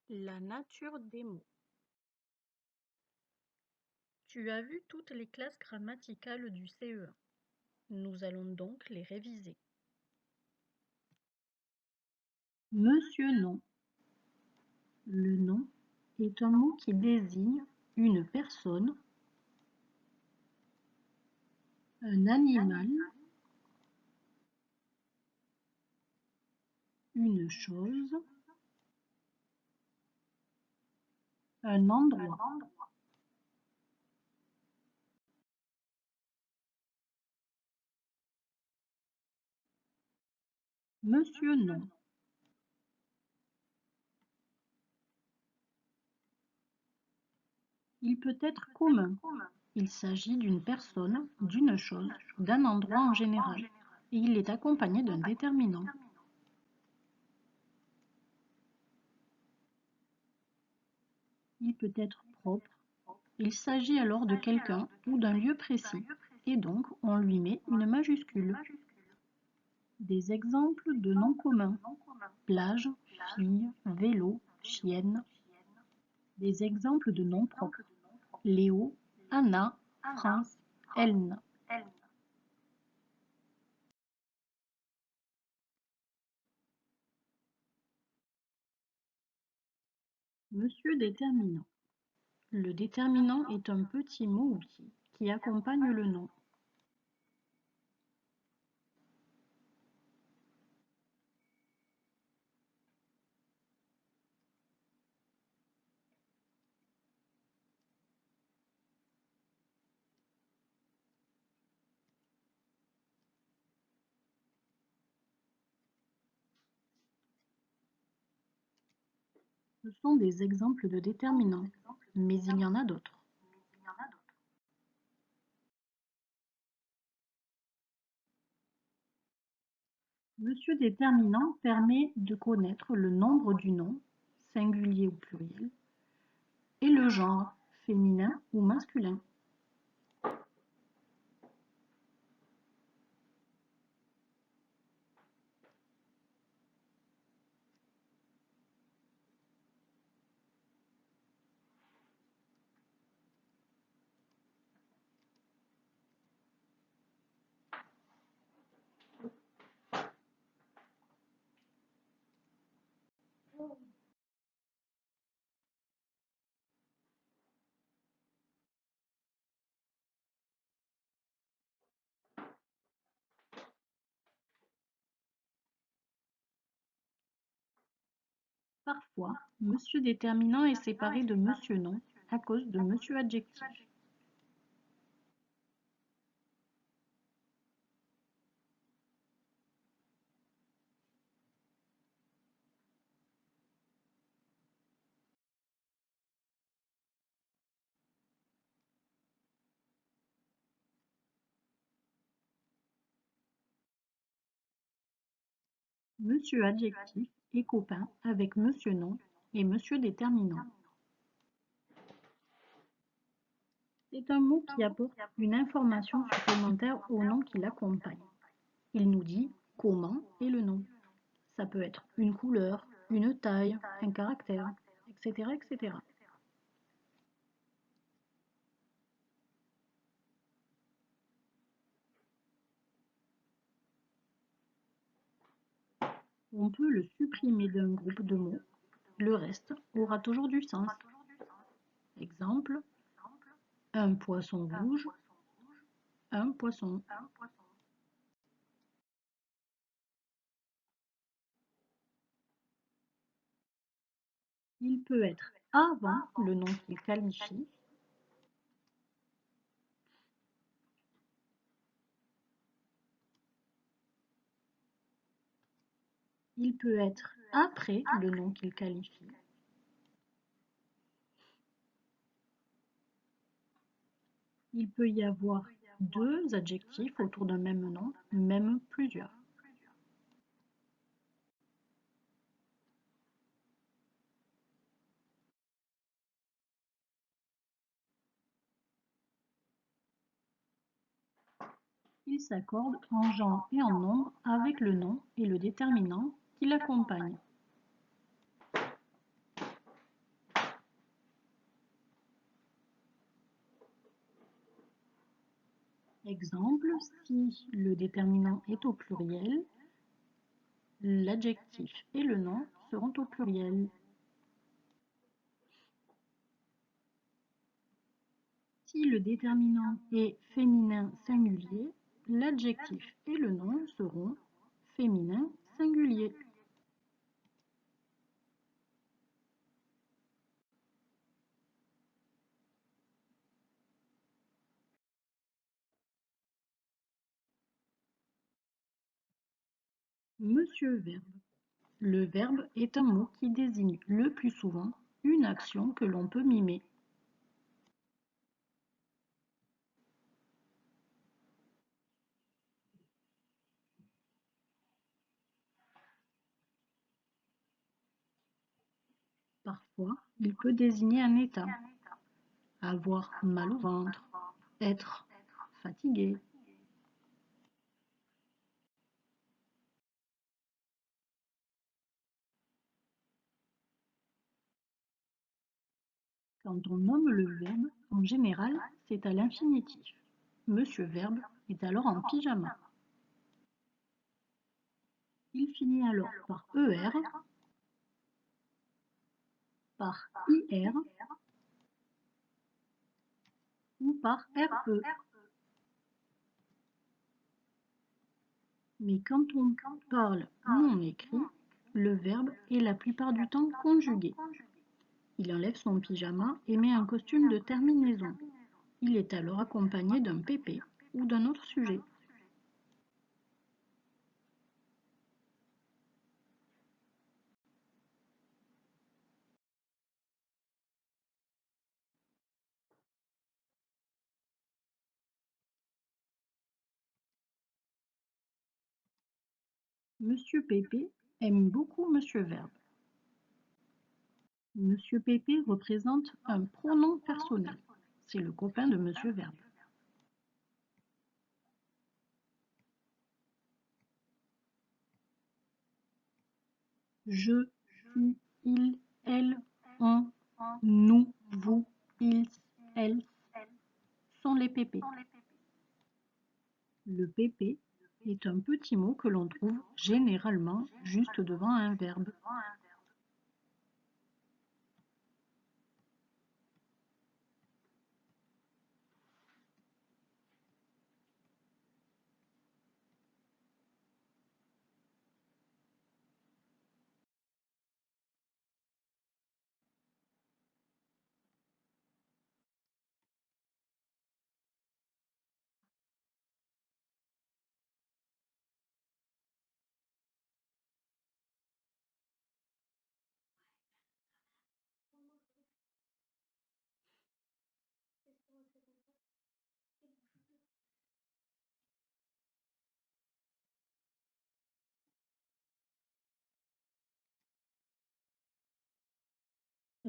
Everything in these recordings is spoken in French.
La nature des mots. Tu as vu toutes les classes grammaticales du CE1. Nous allons donc les réviser. Monsieur nom. Le nom est un mot qui désigne une personne, un animal, une chose, un endroit. Monsieur nom. Il peut être commun. Il s'agit d'une personne, d'une chose, d'un endroit en général, et il est accompagné d'un déterminant. Il peut être propre. Il s'agit alors de quelqu'un ou d'un lieu précis, et donc on lui met une majuscule. Des exemples de noms communs: plage, fille, vélo, chienne. Des exemples de noms propres: Léo, Anna, France, Elne. Monsieur déterminant. Le déterminant est un petit mot-outil qui accompagne le nom. Ce sont des exemples de déterminants, mais il y en a d'autres. Monsieur déterminant permet de connaître le nombre du nom, singulier ou pluriel, et le genre, féminin ou masculin. Parfois, monsieur déterminant est séparé de monsieur nom à cause de monsieur adjectif. Monsieur adjectif est copain avec monsieur nom et monsieur déterminant. C'est un mot qui apporte une information supplémentaire au nom qui l'accompagne. Il nous dit comment est le nom. Ça peut être une couleur, une taille, un caractère, etc., etc. On peut le supprimer d'un groupe de mots. Le reste aura toujours du sens. Exemple, un poisson rouge, un poisson. Il peut être avant le nom qu'il qualifie. Il peut être après le nom qu'il qualifie. Il peut y avoir deux adjectifs autour d'un même nom, même plusieurs. Il s'accorde en genre et en nombre avec le nom et le déterminant qui l'accompagnent. Exemple, si le déterminant est au pluriel, l'adjectif et le nom seront au pluriel. Si le déterminant est féminin singulier, l'adjectif et le nom seront féminin singulier. Monsieur Verbe. Le verbe est un mot qui désigne le plus souvent une action que l'on peut mimer. Parfois, il peut désigner un état. Avoir mal au ventre, être fatigué. Quand on nomme le verbe, en général, c'est à l'infinitif. Monsieur Verbe est alors en pyjama. Il finit alors par ER, par IR ou par RE. Mais quand on parle non écrit, le verbe est la plupart du temps conjugué. Il enlève son pyjama et met un costume de terminaison. Il est alors accompagné d'un PP ou d'un autre sujet. Monsieur Pépé aime beaucoup Monsieur Verbe. Monsieur Pépé représente un pronom personnel. C'est le copain de Monsieur Verbe. Je, tu, il, elle, on, nous, vous, ils, elles sont les pépés. Le PP est un petit mot que l'on trouve généralement juste devant un verbe.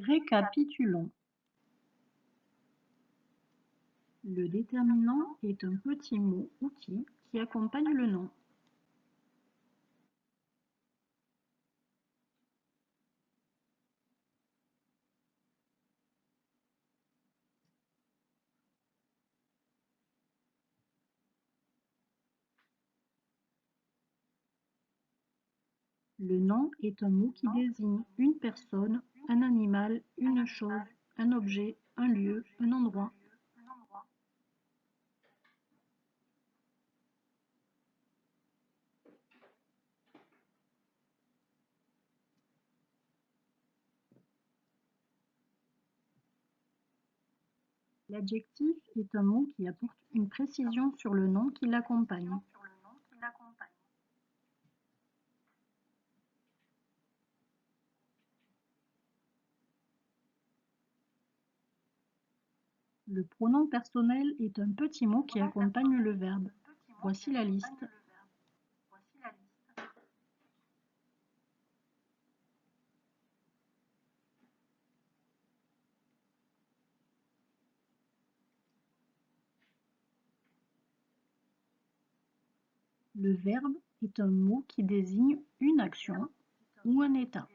Récapitulons. Le déterminant est un petit mot outil qui accompagne le nom. Le nom est un mot qui désigne une personne, un animal, une chose, un objet, un lieu, un endroit. L'adjectif est un mot qui apporte une précision sur le nom qui l'accompagne. Le pronom personnel est un petit mot qui accompagne le verbe. Voici la liste. Le verbe est un mot qui désigne une action ou un état.